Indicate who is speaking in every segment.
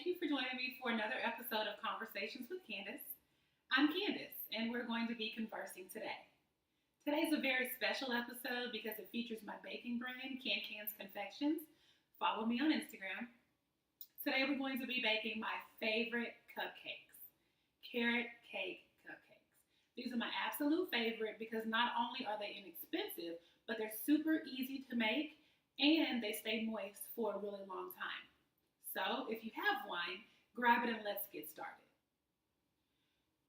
Speaker 1: Thank you for joining me for another episode of Conversations with Candace. I'm Candace, and we're going to be conversing today. Today's a very special episode because it features my baking brand, Candace Confections. Follow me on Instagram. Today we're going to be baking my favorite cupcakes, carrot cake cupcakes. These are my absolute favorite because not only are they inexpensive, but they're super easy to make and they stay moist for a really long time. So if you have one, grab it and let's get started.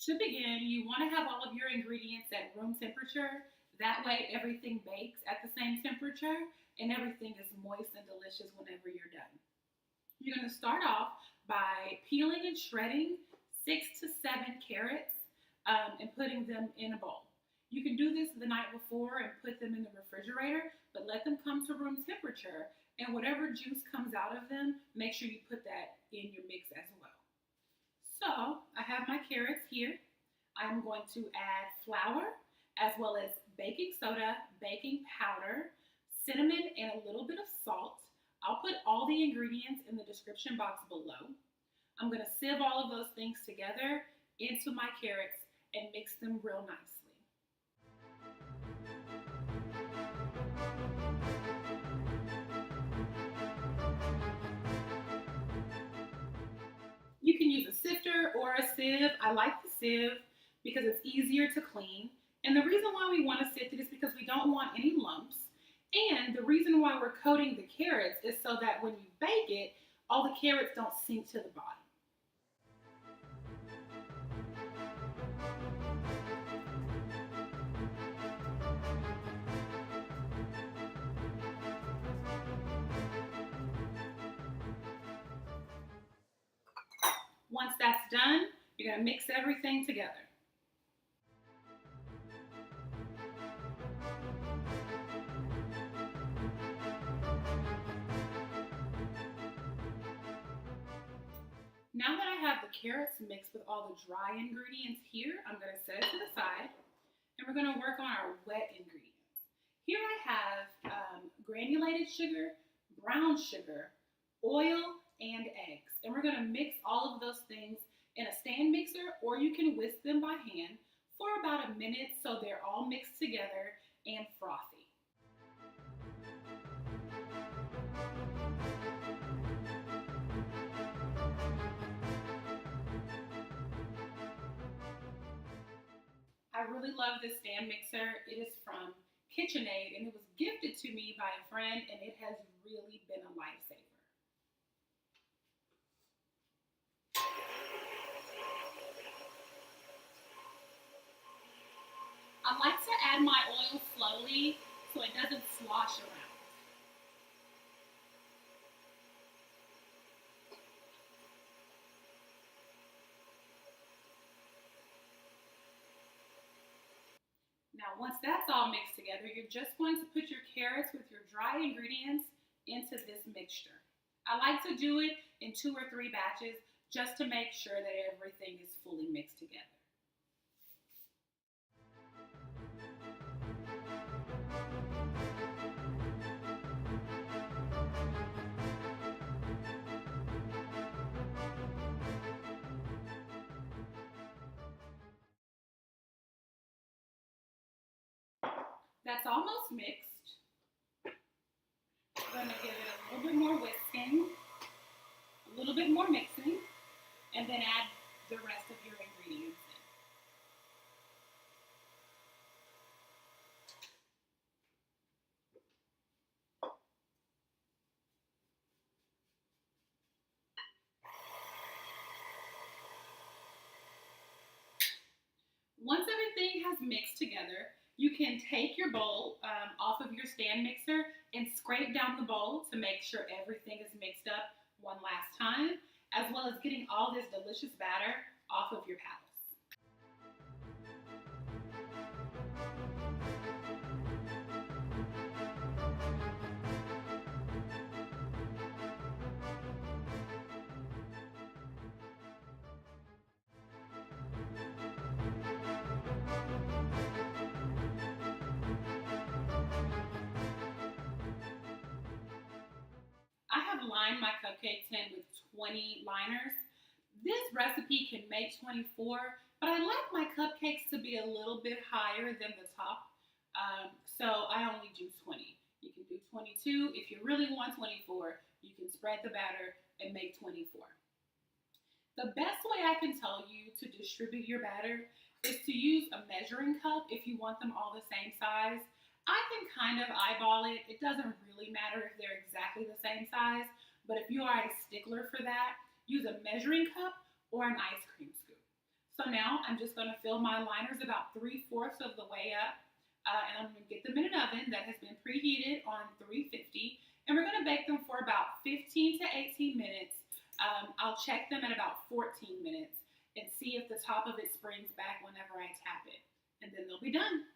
Speaker 1: To begin, you want to have all of your ingredients at room temperature. That way everything bakes at the same temperature and everything is moist and delicious whenever you're done. You're going to start off by peeling and shredding 6 to 7 carrots and putting them in a bowl. You can do this the night before and put them in the refrigerator, but let them come to room temperature. And whatever juice comes out of them, make sure you put that in your mix as well. So I have my carrots here. I'm going to add flour as well as baking soda, baking powder, cinnamon, and a little bit of salt. I'll put all the ingredients in the description box below. I'm going to sieve all of those things together into my carrots and mix them real nicely. You can use a sifter or a sieve. I like the sieve because it's easier to clean. And the reason why we want to sift it is because we don't want any lumps. And the reason why we're coating the carrots is so that when you bake it, all the carrots don't sink to the bottom. Once that's done, you're going to mix everything together. Now that I have the carrots mixed with all the dry ingredients here, I'm going to set it to the side and we're going to work on our wet ingredients. Here I have granulated sugar, brown sugar, oil, and eggs. And we're going to mix all of those things in a stand mixer, or you can whisk them by hand for about a minute so they're all mixed together and frothy. I really love this stand mixer. It is from KitchenAid and it was gifted to me by a friend and it has really been a lifesaver. I like to add my oil slowly so it doesn't slosh around. Now once that's all mixed together, you're just going to put your carrots with your dry ingredients into this mixture. I like to do it in 2 or 3 batches just to make sure that everything is fully mixed together. That's almost mixed. I'm going to give it a little bit more whisking, a little bit more mixing, and then add the rest of your ingredients in. Once everything has mixed together, you can take your bowl off of your stand mixer and scrape down the bowl to make sure everything is mixed up one last time, as well as getting all this delicious batter off of your paddles. I have lined my cupcake tin with 20 liners. This recipe can make 24, but I like my cupcakes to be a little bit higher than the top, so I only do 20. You can do 22. If you really want 24, you can spread the batter and make 24. The best way I can tell you to distribute your batter is to use a measuring cup if you want them all the same size. I can kind of eyeball it. It doesn't really matter if they're exactly the same size, but if you are a stickler for that, use a measuring cup or an ice cream scoop. So now I'm just going to fill my liners about 3/4 of the way up, and I'm going to get them in an oven that has been preheated on 350, and we're going to bake them for about 15 to 18 minutes. I'll check them at about 14 minutes and see if the top of it springs back whenever I tap it, and then they'll be done.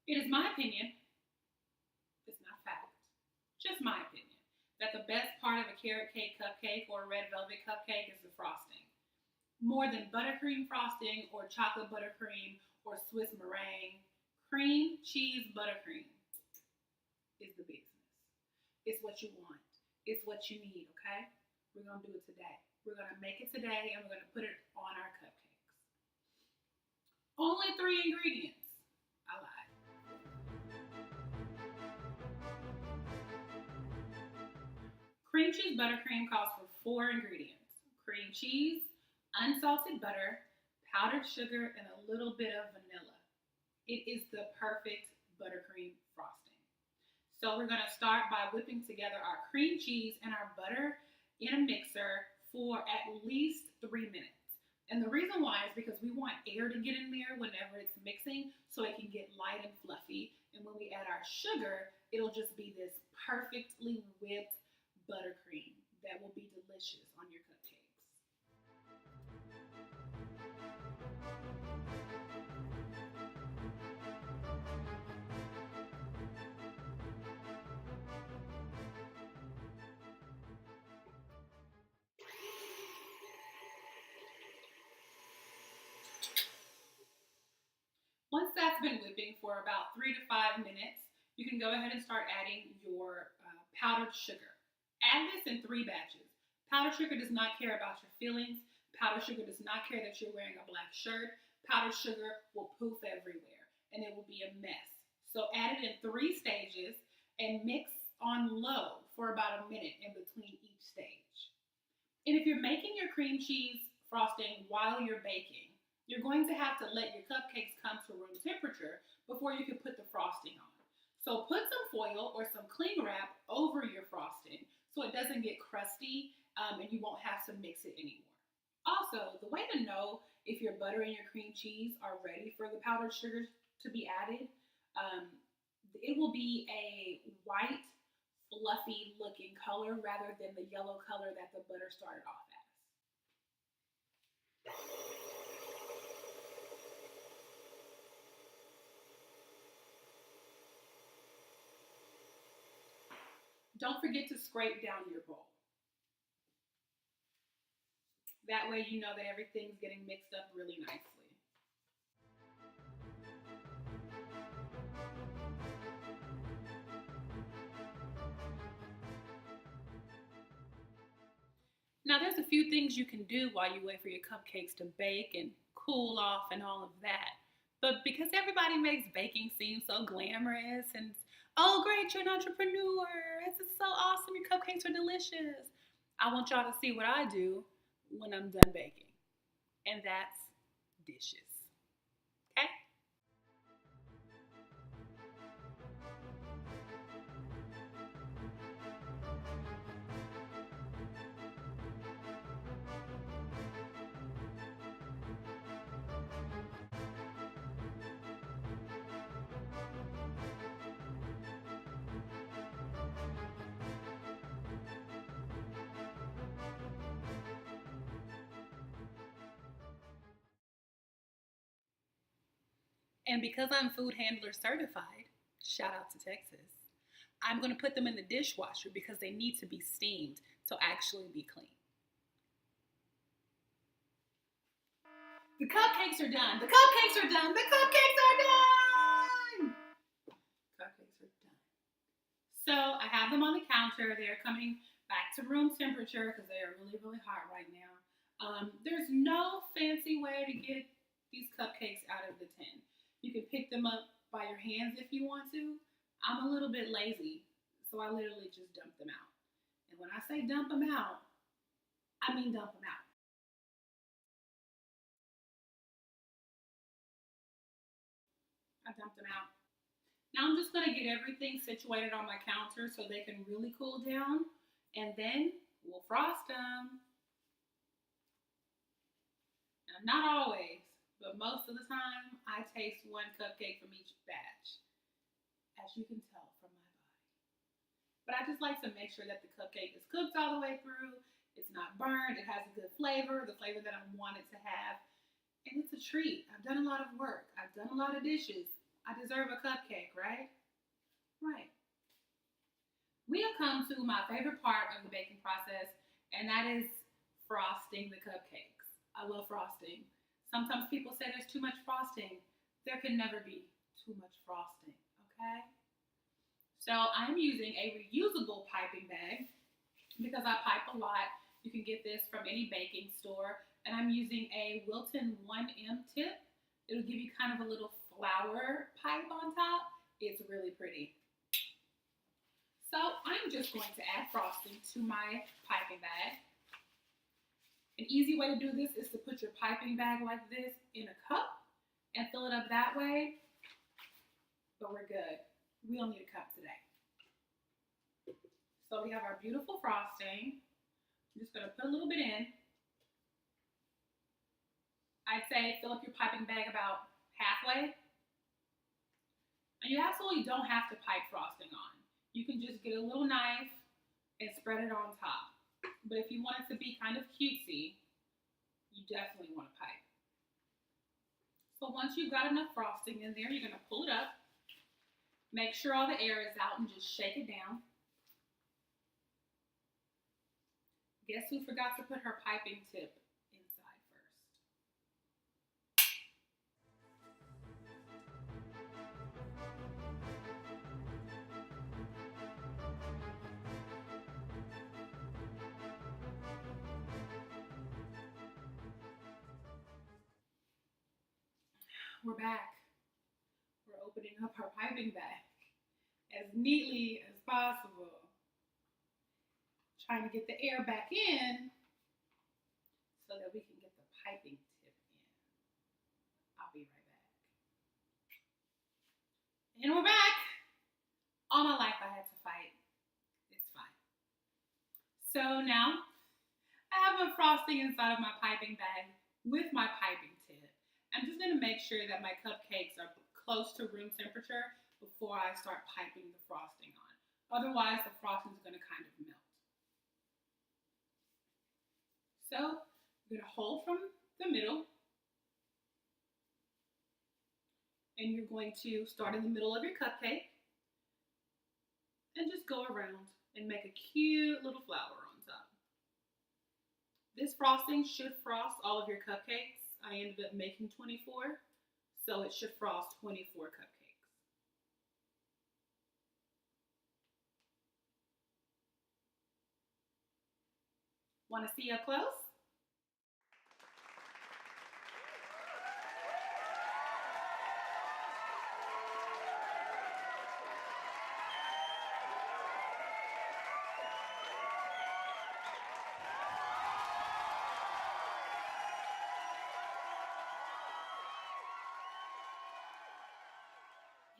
Speaker 1: It is my opinion, it's not fact, just my opinion, that the best part of a carrot cake cupcake or a red velvet cupcake is the frosting. More than buttercream frosting or chocolate buttercream or Swiss meringue, cream cheese buttercream is the business. It's what you want. It's what you need, okay? We're going to do it today. We're going to make it today and we're going to put it on our cupcakes. Only 3 ingredients. I lied. Cream cheese buttercream calls for 4 ingredients: cream cheese, unsalted butter, powdered sugar, and a little bit of vanilla. It is the perfect buttercream frosting. So we're going to start by whipping together our cream cheese and our butter in a mixer for at least 3 minutes. And the reason why is because we want air to get in there whenever it's mixing so it can get light and fluffy. And when we add our sugar, it'll just be this perfectly whipped buttercream that will be delicious on your cupcakes. Once that's been whipping for about 3 to 5 minutes, you can go ahead and start adding your powdered sugar. Add this in 3 batches. Powdered sugar does not care about your feelings. Powdered sugar does not care that you're wearing a black shirt. Powdered sugar will poof everywhere and it will be a mess. So add it in 3 stages and mix on low for about a minute in between each stage. And if you're making your cream cheese frosting while you're baking, you're going to have to let your cupcakes come to room temperature before you can put the frosting on. So put some foil or some cling wrap over your frosting so it doesn't get crusty and you won't have to mix it anymore. Also, the way to know if your butter and your cream cheese are ready for the powdered sugar to be added, it will be a white, fluffy looking color rather than the yellow color that the butter started off as. Don't forget to scrape down your bowl. That way you know that everything's getting mixed up really nicely. Now there's a few things you can do while you wait for your cupcakes to bake and cool off and all of that. But because everybody makes baking seem so glamorous and, oh great, you're an entrepreneur, this is so awesome, your cupcakes are delicious, I want y'all to see what I do when I'm done baking. And that's dishes. Okay? And because I'm food handler certified, shout out to Texas, I'm going to put them in the dishwasher because they need to be steamed to actually be clean. The cupcakes are done. The cupcakes are done. The cupcakes are done. Cupcakes are done. So I have them on the counter. They're coming back to room temperature because they are really, really hot right now. There's no fancy way to get these cupcakes out of the tin. You can pick them up by your hands if you want to. I'm a little bit lazy, so I literally just dump them out. And when I say dump them out, I mean dump them out. I dumped them out. Now I'm just gonna get everything situated on my counter so they can really cool down, and then we'll frost them. Now, not always, but most of the time, I taste one cupcake from each batch, as you can tell from my body. But I just like to make sure that the cupcake is cooked all the way through. It's not burned. It has a good flavor, the flavor that I want it to have. And it's a treat. I've done a lot of work. I've done a lot of dishes. I deserve a cupcake, right? Right. We have come to my favorite part of the baking process, and that is frosting the cupcakes. I love frosting. Sometimes people say there's too much frosting. There can never be too much frosting, okay? So I'm using a reusable piping bag because I pipe a lot. You can get this from any baking store. And I'm using a Wilton 1M tip. It'll give you kind of a little flower pipe on top. It's really pretty. So I'm just going to add frosting to my piping bag. An easy way to do this is to put your piping bag like this in a cup and fill it up that way. But we're good. We don't need a cup today. So we have our beautiful frosting. I'm just gonna put a little bit in. I'd say fill up your piping bag about halfway. And you absolutely don't have to pipe frosting on. You can just get a little knife and spread it on top. But if you want it to be kind of cutesy, you definitely want to pipe. So once you've got enough frosting in there, you're going to pull it up. Make sure all the air is out and just shake it down. Guess who forgot to put her piping tip inside first? We're back. We're opening up our piping bag as neatly as possible. Trying to get the air back in so that we can get the piping tip in. I'll be right back. And we're back. All my life I had to fight. It's fine. So now I have my frosting inside of my piping bag with my piping tip. I'm just going to make sure that my cupcakes are close to room temperature before I start piping the frosting on. Otherwise, the frosting is going to kind of melt. So you're going to hold from the middle. And you're going to start in the middle of your cupcake. And just go around and make a cute little flower on top. This frosting should frost all of your cupcakes. I ended up making 24, so it should frost 24 cupcakes. Want to see up close?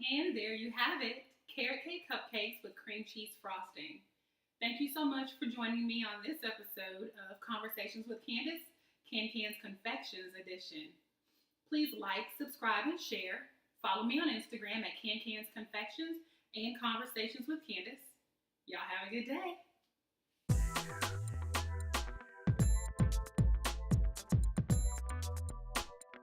Speaker 1: And there you have it, carrot cake cupcakes with cream cheese frosting. Thank you so much for joining me on this episode of Conversations with Candace, Can's Confections edition. Please like, subscribe, and share. Follow me on Instagram at Can's Confections and Conversations with Candace. Y'all have a good day.